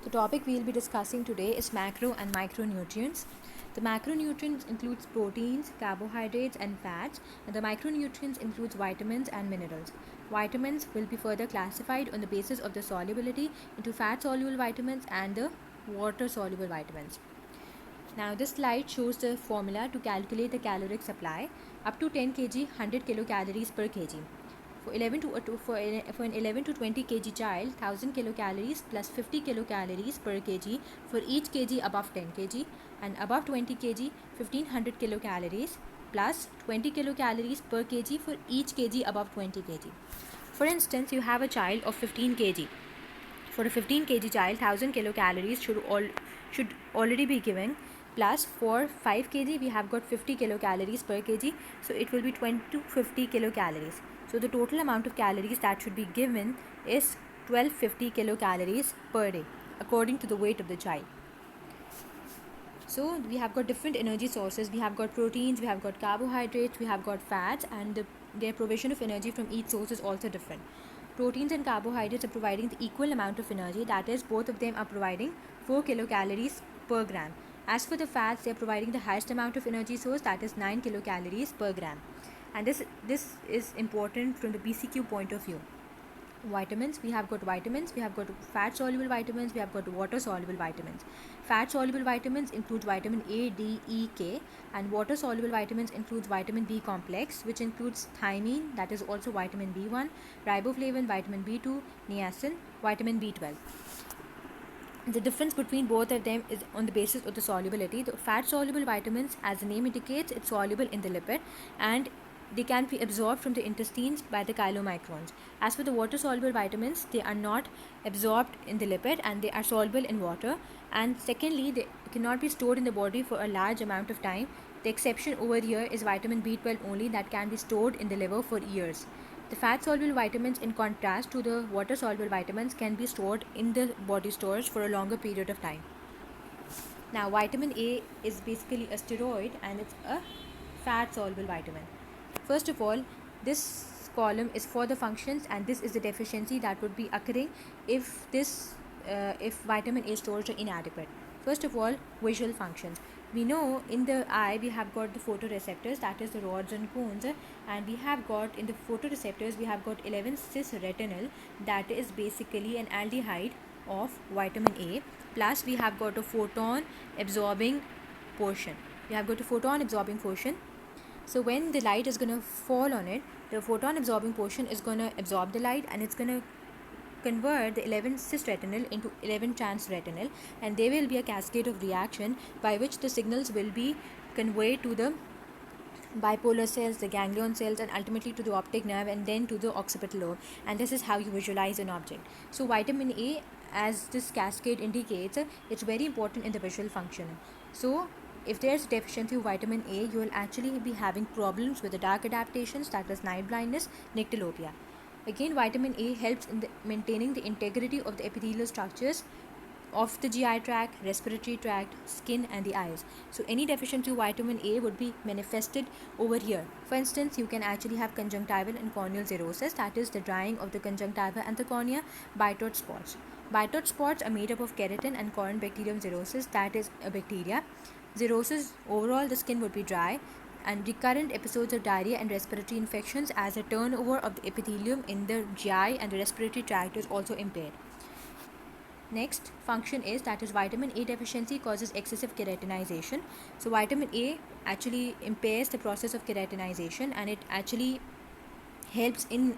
The topic we'll be discussing today is macro and micronutrients. The macronutrients includes proteins, carbohydrates and fats, and the micronutrients includes vitamins and minerals. Vitamins will be further classified on the basis of the solubility into fat-soluble vitamins and the water-soluble vitamins. Now this slide shows the formula to calculate the caloric supply. Up to 10 kg, 100 kilocalories per kg. For an 11 to 20 kg child, 1000 kilocalories plus 50 kilocalories per kg for each kg above 10 kg, and above 20 kg, 1500 kilocalories plus 20 kilocalories per kg for each kg above 20 kg. For instance, you have a child of 15 kg. For a 15 kg child, 1000 kilocalories should already be given, plus for 5 kg we have got 50 kilocalories per kg, so it will be 20 to 50 kilocalories. So the total amount of calories that should be given is 1250 kilocalories per day according to the weight of the child. So we have got different energy sources. We have got proteins, we have got carbohydrates, we have got fats, and their provision of energy from each source is also different. Proteins and carbohydrates are providing the equal amount of energy, that is, both of them are providing 4 kilocalories per gram. As for the fats, they are providing the highest amount of energy source, that is 9 kilocalories per gram. And this is important from the BCQ point of view. Vitamins, we have got fat soluble vitamins, we have got water soluble vitamins. Fat soluble vitamins include vitamin A, D, E, K, and water soluble vitamins includes vitamin B complex, which includes thiamine, that is also vitamin B1, riboflavin, vitamin B2, niacin, vitamin B12. The difference between both of them is on the basis of the solubility. The fat soluble vitamins, as the name indicates, it's soluble in the lipid and they can be absorbed from the intestines by the chylomicrons. As for the water soluble vitamins, they are not absorbed in the lipid and they are soluble in water, and secondly, they cannot be stored in the body for a large amount of time. The exception over here is vitamin B12 only, that can be stored in the liver for years. The fat soluble vitamins, in contrast to the water soluble vitamins, can be stored in the body stores for a longer period of time. Now vitamin A is basically a steroid and it's a fat soluble vitamin. First of all, this column is for the functions, and this is the deficiency that would be occurring if vitamin A stores are inadequate. First of all, visual functions. We know in the eye we have got the photoreceptors, that is the rods and cones, and we have got in the photoreceptors we have got 11 cis retinal, that is basically an aldehyde of vitamin A, plus we have got a photon absorbing portion. So when the light is going to fall on it, the photon absorbing portion is going to absorb the light and it's going to convert the 11 cis retinal into 11 trans retinal, and there will be a cascade of reaction by which the signals will be conveyed to the bipolar cells, the ganglion cells, and ultimately to the optic nerve and then to the occipital lobe, and this is how you visualize an object. So vitamin A, as this cascade indicates, it's very important in the visual function. So if there's deficiency of vitamin A, you will actually be having problems with the dark adaptations, that is night blindness, nyctalopia. Again, vitamin A helps in maintaining the integrity of the epithelial structures of the GI tract, respiratory tract, skin, and the eyes. So any deficiency of vitamin A would be manifested over here. For instance, you can actually have conjunctival and corneal xerosis, that is the drying of the conjunctiva and the cornea, Bitot spots. Bitot spots are made up of keratin and Corynebacterium xerosis, that is a bacteria. Xerosis, overall the skin would be dry, and recurrent episodes of diarrhea and respiratory infections, as a turnover of the epithelium in the GI and the respiratory tract is also impaired. Next function is, that is vitamin A deficiency causes excessive keratinization. So vitamin A actually impairs the process of keratinization and it actually helps in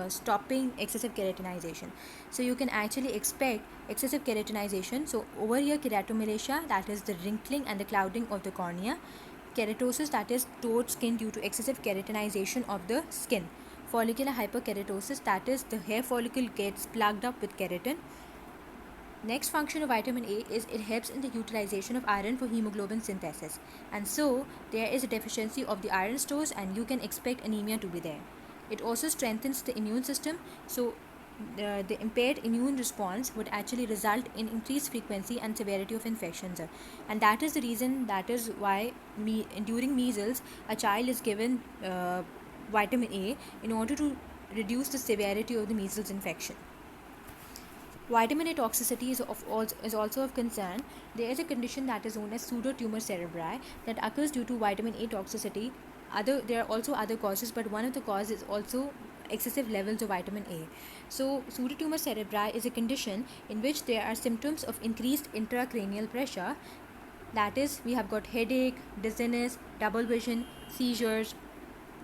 stopping excessive keratinization. So you can actually expect excessive keratinization. So over here, keratomalacia, that is the wrinkling and the clouding of the cornea. Keratosis, that is toad skin due to excessive keratinization of the skin. Follicular hyperkeratosis, that is the hair follicle gets plugged up with keratin. Next function of vitamin A is it helps in the utilization of iron for hemoglobin synthesis, and so there is a deficiency of the iron stores and you can expect anemia to be there. It also strengthens the immune system, so the impaired immune response would actually result in increased frequency and severity of infections, and that is the reason, that is why during measles a child is given vitamin A in order to reduce the severity of the measles infection. Vitamin A toxicity is also of concern. There is a condition that is known as pseudotumor cerebri that occurs due to vitamin A toxicity. There are also other causes, but one of the causes is also excessive levels of vitamin A. So, pseudotumor cerebri is a condition in which there are symptoms of increased intracranial pressure. That is, we have got headache, dizziness, double vision, seizures.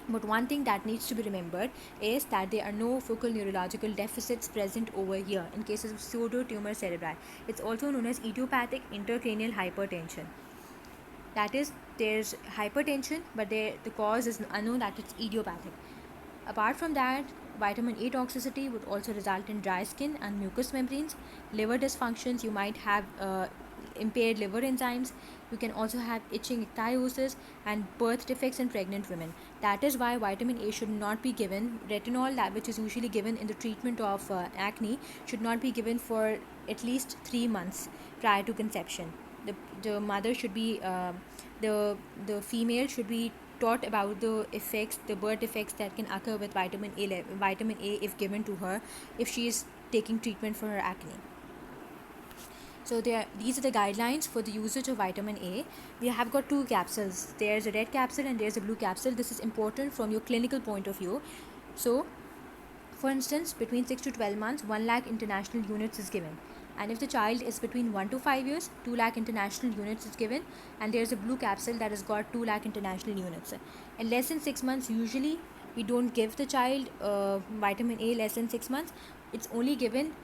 But one thing that needs to be remembered is that there are no focal neurological deficits present over here in cases of pseudotumor cerebri. It's also known as idiopathic intracranial hypertension. That is, there's hypertension, but the cause is unknown, that it's idiopathic. Apart from that, vitamin A toxicity would also result in dry skin and mucous membranes, liver dysfunctions. You might have impaired liver enzymes. You can also have itching ichthyosis and birth defects in pregnant women. That is why vitamin A should not be given. Retinol, that which is usually given in the treatment of acne, should not be given for at least 3 months prior to conception. The mother should be the female should be taught about the effects, the birth effects that can occur with vitamin A if given to her, if she is taking treatment for her acne. So these are the guidelines for the usage of vitamin A. We have got 2 capsules. There's a red capsule and there's a blue capsule. This is important from your clinical point of view. So, for instance, between 6 to 12 months, 1 lakh international units is given. And if the child is between 1 to 5 years, 2 lakh international units is given. And there's a blue capsule that has got 2 lakh international units. In less than 6 months, usually we don't give the child vitamin A less than 6 months. It's only given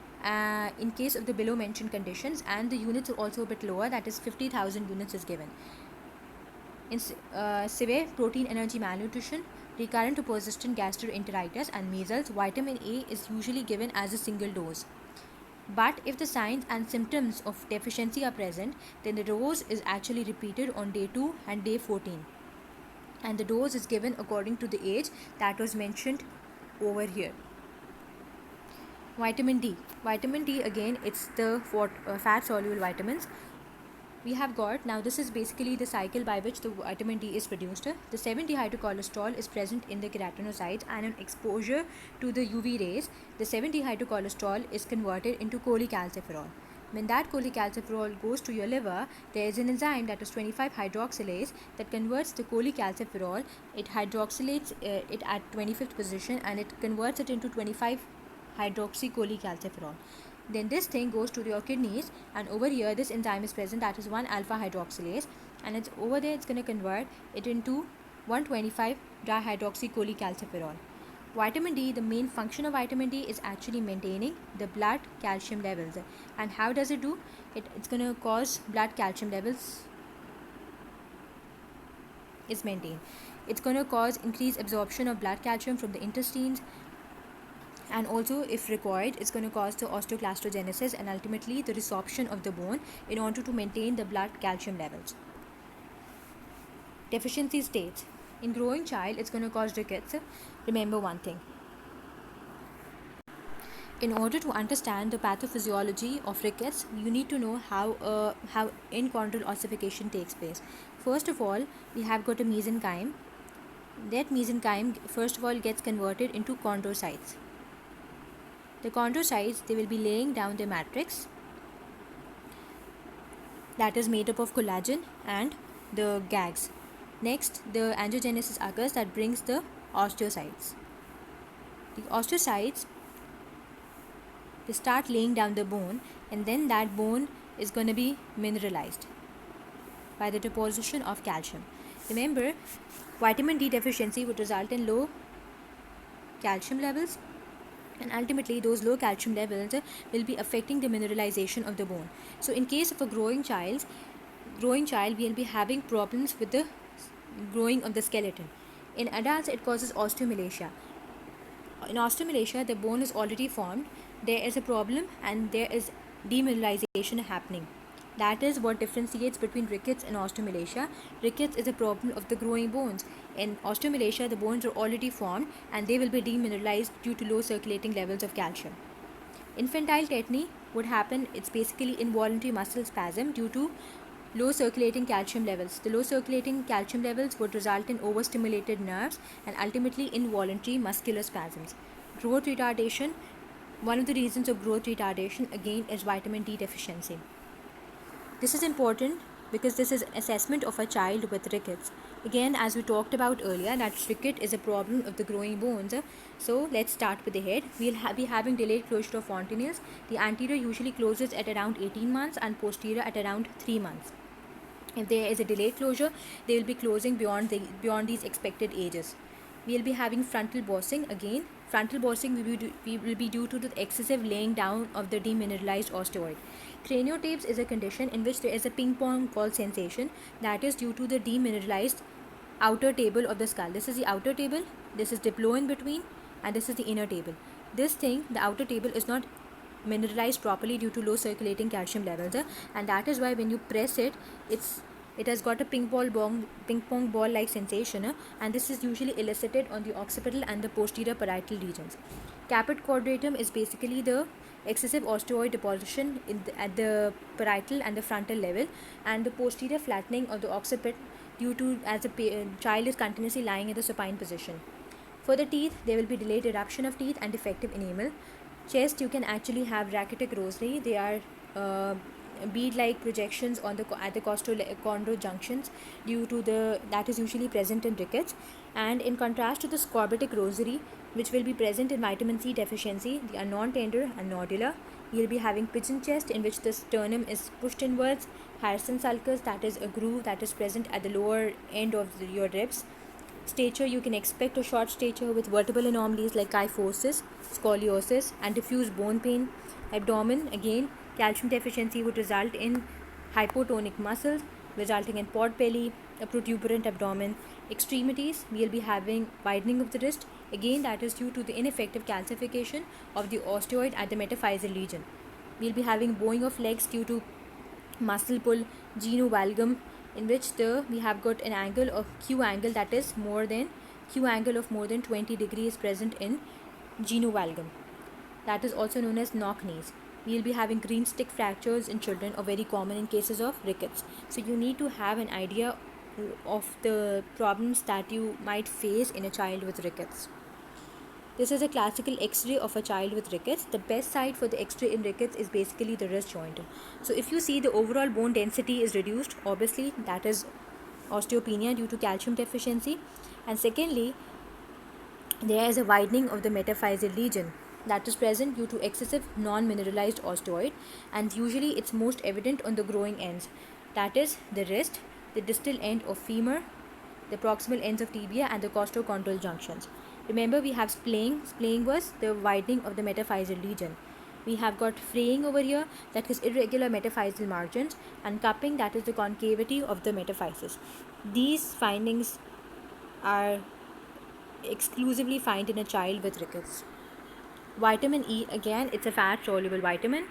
in case of the below mentioned conditions, and the units are also a bit lower, that is 50,000 units is given. In severe protein energy malnutrition, recurrent to persistent gastroenteritis and measles, vitamin A is usually given as a single dose. But if the signs and symptoms of deficiency are present, then the dose is actually repeated on day 2 and day 14. And the dose is given according to the age that was mentioned over here. Vitamin D. Vitamin D, again, it's the fat soluble vitamins. We have got, now this is basically the cycle by which the vitamin D is produced. The 7-dehydrocholesterol is present in the keratinocytes, and on exposure to the UV rays, the 7-dehydrocholesterol is converted into cholecalciferol. When that cholecalciferol goes to your liver, there is an enzyme that is 25-hydroxylase that converts the cholecalciferol. It hydroxylates it at 25th position, and it converts it into 25-hydroxycholecalciferol. Then this thing goes to your kidneys, and over here this enzyme is present, that is 1-alpha hydroxylase, and it's over there, it's going to convert it into 125 dihydroxycholecalciferol. Vitamin D, the main function of vitamin D is actually maintaining the blood calcium levels. And how does it do? It's going to cause blood calcium levels is maintained. It's going to cause increased absorption of blood calcium from the intestines, and also, if required, it's going to cause the osteoclastogenesis and ultimately the resorption of the bone in order to maintain the blood calcium levels. Deficiency states. In growing child, it's going to cause rickets. Remember one thing. In order to understand the pathophysiology of rickets, you need to know how inchondral ossification takes place. First of all, we have got a mesenchyme. That mesenchyme, first of all, gets converted into chondrocytes. The chondrocytes, they will be laying down the matrix that is made up of collagen and the gags. Next, the angiogenesis occurs that brings the osteocytes. The osteocytes, they start laying down the bone, and then that bone is going to be mineralized by the deposition of calcium. Remember, vitamin D deficiency would result in low calcium levels, and ultimately those low calcium levels will be affecting the mineralization of the bone. So in case of a growing child will be having problems with the growing of the skeleton. In adults, it causes osteomalacia. In osteomalacia, the bone is already formed, there is a problem, and there is demineralization happening. That is what differentiates between rickets and osteomalacia. Rickets is a problem of the growing bones. In osteomalacia, the bones are already formed and they will be demineralized due to low circulating levels of calcium. Infantile tetany would happen, it's basically involuntary muscle spasm due to low circulating calcium levels. The low circulating calcium levels would result in overstimulated nerves and ultimately involuntary muscular spasms. Growth retardation One of the reasons of growth retardation again is vitamin D deficiency. This is important because this is assessment of a child with rickets. Again, as we talked about earlier, that ricket is a problem of the growing bones. So let's start with the head. We'll be having delayed closure of fontanelles. The anterior usually closes at around 18 months and posterior at around 3 months. If there is a delayed closure, they will be closing beyond these expected ages. We will be having frontal bossing again. Frontal bossing will be due to the excessive laying down of the demineralized osteoid. Craniotapes is a condition in which there is a ping pong ball sensation that is due to the demineralized outer table of the skull. This is the outer table, this is diploid in between, and this is the inner table. This thing, the outer table, is not mineralized properly due to low circulating calcium levels, and that is why when you press it, it has got a ping pong ball like sensation, and this is usually elicited on the occipital and the posterior parietal regions. Caput quadratum is basically the excessive osteoid deposition at the parietal and the frontal level, and the posterior flattening of the occiput due to as the child is continuously lying in the supine position. For the teeth, there will be delayed eruption of teeth and defective enamel. Chest, you can actually have rachitic rosary. They are bead-like projections on at the costochondral junctions due to that is usually present in rickets. And in contrast to the scorbutic rosary, which will be present in vitamin C deficiency, they are non-tender and nodular. You'll be having pigeon chest, in which the sternum is pushed inwards. Harrison sulcus, that is a groove that is present at the lower end of your ribs. Stature, you can expect a short stature with vertebral anomalies like kyphosis, scoliosis, and diffuse bone pain. Abdomen, again, calcium deficiency would result in hypotonic muscles, resulting in pot belly, a protuberant abdomen. Extremities, we'll be having widening of the wrist. Again, that is due to the ineffective calcification of the osteoid at the metaphyseal region. We'll be having bowing of legs due to muscle pull, genu valgum, in which we have got an angle of Q angle that is more than Q angle of more than 20 degrees present in genu valgum. That is also known as knock knees. We will be having green stick fractures in children, are very common in cases of rickets. So you need to have an idea of the problems that you might face in a child with rickets. This is a classical X-ray of a child with rickets. The best site for the X-ray in rickets is basically the wrist joint. So if you see the overall bone density is reduced, obviously that is osteopenia due to calcium deficiency. And secondly, there is a widening of the metaphyseal region that is present due to excessive non-mineralized osteoid, and usually it's most evident on the growing ends. That is the wrist, the distal end of femur, the proximal ends of tibia, and the costochondral junctions. Remember, we have splaying. Splaying was the widening of the metaphyseal region. We have got fraying over here, that is irregular metaphyseal margins, and cupping, that is the concavity of the metaphysis. These findings are exclusively found in a child with rickets. Vitamin E, again, it's a fat soluble vitamin.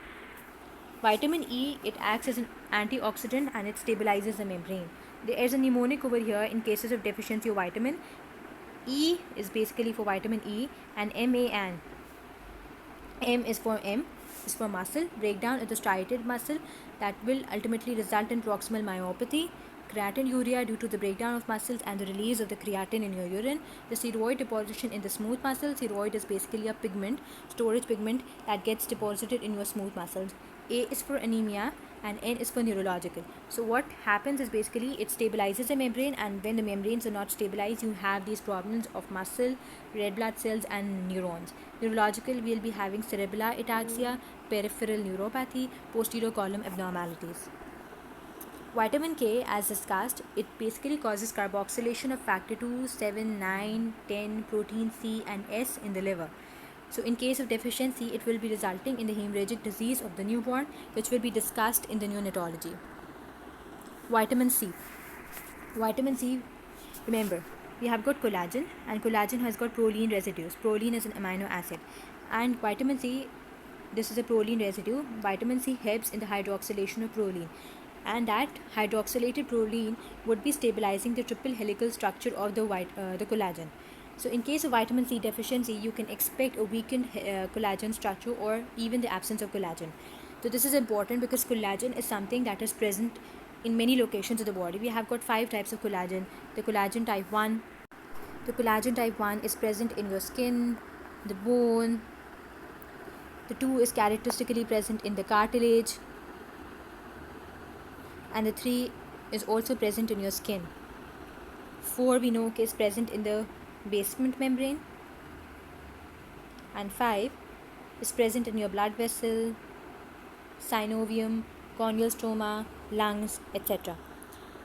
Vitamin E, it acts as an antioxidant and it stabilizes the membrane. There is a mnemonic over here in cases of deficiency of vitamin. E is basically for vitamin E, and MAN. M is for muscle breakdown of the striated muscle that will ultimately result in proximal myopathy. Creatinuria due to the breakdown of muscles and the release of the creatine in your urine. The spheroid deposition in the smooth muscle. Spheroid is basically a pigment, storage pigment that gets deposited in your smooth muscles. A is for anemia and N is for neurological. So what happens is basically it stabilizes the membrane, and when the membranes are not stabilized, you have these problems of muscle, red blood cells, and neurons. Neurological, we'll be having cerebellar ataxia, peripheral neuropathy, posterior column abnormalities. Vitamin K, as discussed, it basically causes carboxylation of factor 2, 7, 9, 10, protein C and S in the liver. So in case of deficiency, it will be resulting in the hemorrhagic disease of the newborn, which will be discussed in the neonatology. Vitamin C. Vitamin C, remember, we have got collagen, and collagen has got proline residues. Proline is an amino acid. And vitamin C, this is a proline residue. Vitamin C helps in the hydroxylation of proline, and that hydroxylated proline would be stabilizing the triple helical structure of the collagen. So in case of vitamin C deficiency, you can expect a weakened collagen structure or even the absence of collagen. So this is important because collagen is something that is present in many locations of the body. We have got 5 types of collagen. The collagen type 1. The collagen type 1 is present in your skin, the bone, The 2 is characteristically present in the cartilage, and the 3 is also present in your skin. 4 we know is present in the basement membrane, and 5 is present in your blood vessel, synovium, corneal stroma, lungs, etc.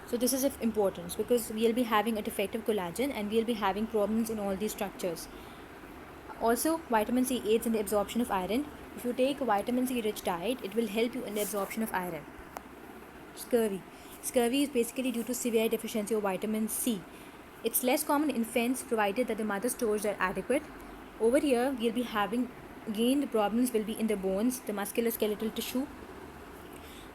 So this is of importance because we'll be having a defective collagen and we'll be having problems in all these structures. Also, vitamin C aids in the absorption of iron. If you take a vitamin C rich diet, it will help you in the absorption of iron. Scurvy. Scurvy is basically due to severe deficiency of vitamin C. It's less common in infants provided that the mother's stores are adequate. Over here, we'll be having, again, the problems will be in the bones, the musculoskeletal tissue.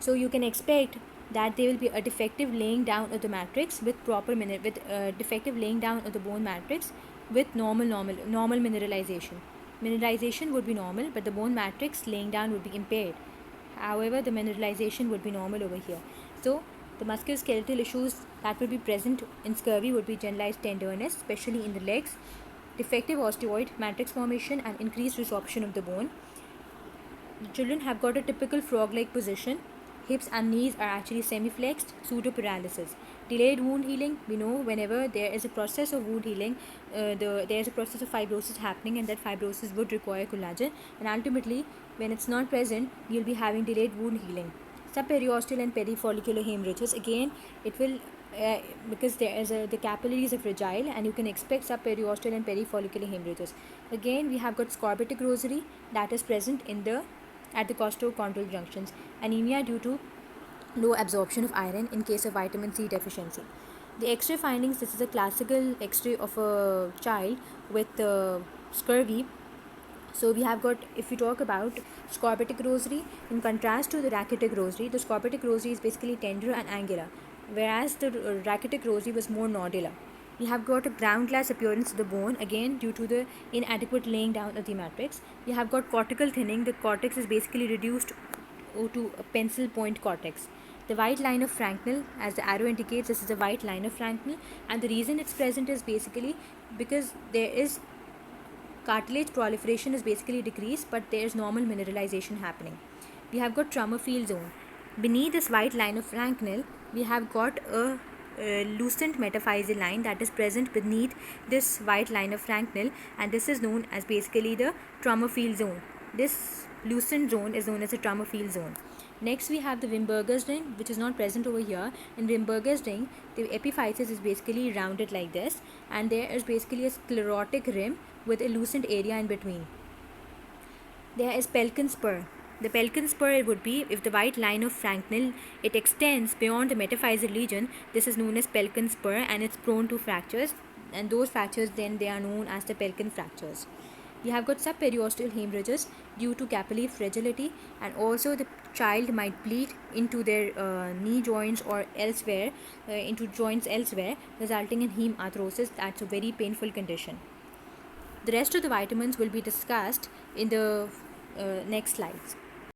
So you can expect that there will be a defective laying down of the matrix with defective laying down of the bone matrix with normal mineralization. Mineralization would be normal, but the bone matrix laying down would be impaired. However, the mineralization would be normal over here. So the musculoskeletal issues that would be present in scurvy would be generalized tenderness, especially in the legs, defective osteoid matrix formation, and increased resorption of the bone. The children have got a typical frog-like position. Hips and knees are actually semi-flexed, pseudo-paralysis. Delayed wound healing, we know whenever there is a process of wound healing, there is a process of fibrosis happening, and that fibrosis would require collagen, and ultimately when it's not present, you'll be having delayed wound healing. Subperiosteal and perifollicular hemorrhages, again it will because the capillaries are fragile and you can expect subperiosteal and perifollicular hemorrhages. Again, we have got scorbutic rosary that is present at the costochondral junctions. Anemia due to low absorption of iron in case of vitamin C deficiency. The X-ray findings, this is a classical X-ray of a child with scurvy. So we have got, if we talk about scorbutic rosary, in contrast to the rachitic rosary, the scorbutic rosary is basically tender and angular, whereas the rachitic rosary was more nodular. We have got a ground glass appearance of the bone, again due to the inadequate laying down of the matrix. We have got cortical thinning. The cortex is basically reduced to a pencil point cortex. The white line of Franknell, as the arrow indicates, this is a white line of Franknell, and the reason it's present is basically because there is cartilage proliferation is basically decreased, but there is normal mineralization happening. We have got Traumerfield zone. Beneath this white line of Franknell, we have got a lucent metaphyseal line that is present beneath this white line of Franknell, and this is known as basically the Traumerfield zone. This lucent zone is known as the Traumerfield zone. Next, we have the Wimberger's ring, which is not present over here. In Wimberger's ring, the epiphysis is basically rounded like this, and there is basically a sclerotic rim with a lucent area in between. There is Pelkin spur. The Pelkin spur would be if the white line of Franknell, it extends beyond the metaphyseal region. This is known as Pelkin spur, and it's prone to fractures, and those fractures then they are known as the Pelkin fractures. We have got subperiosteal hemorrhages due to capillary fragility, and also the child might bleed into their knee joints or elsewhere, into joints elsewhere, resulting in hemarthrosis. That's a very painful condition. The rest of the vitamins will be discussed in the next slides.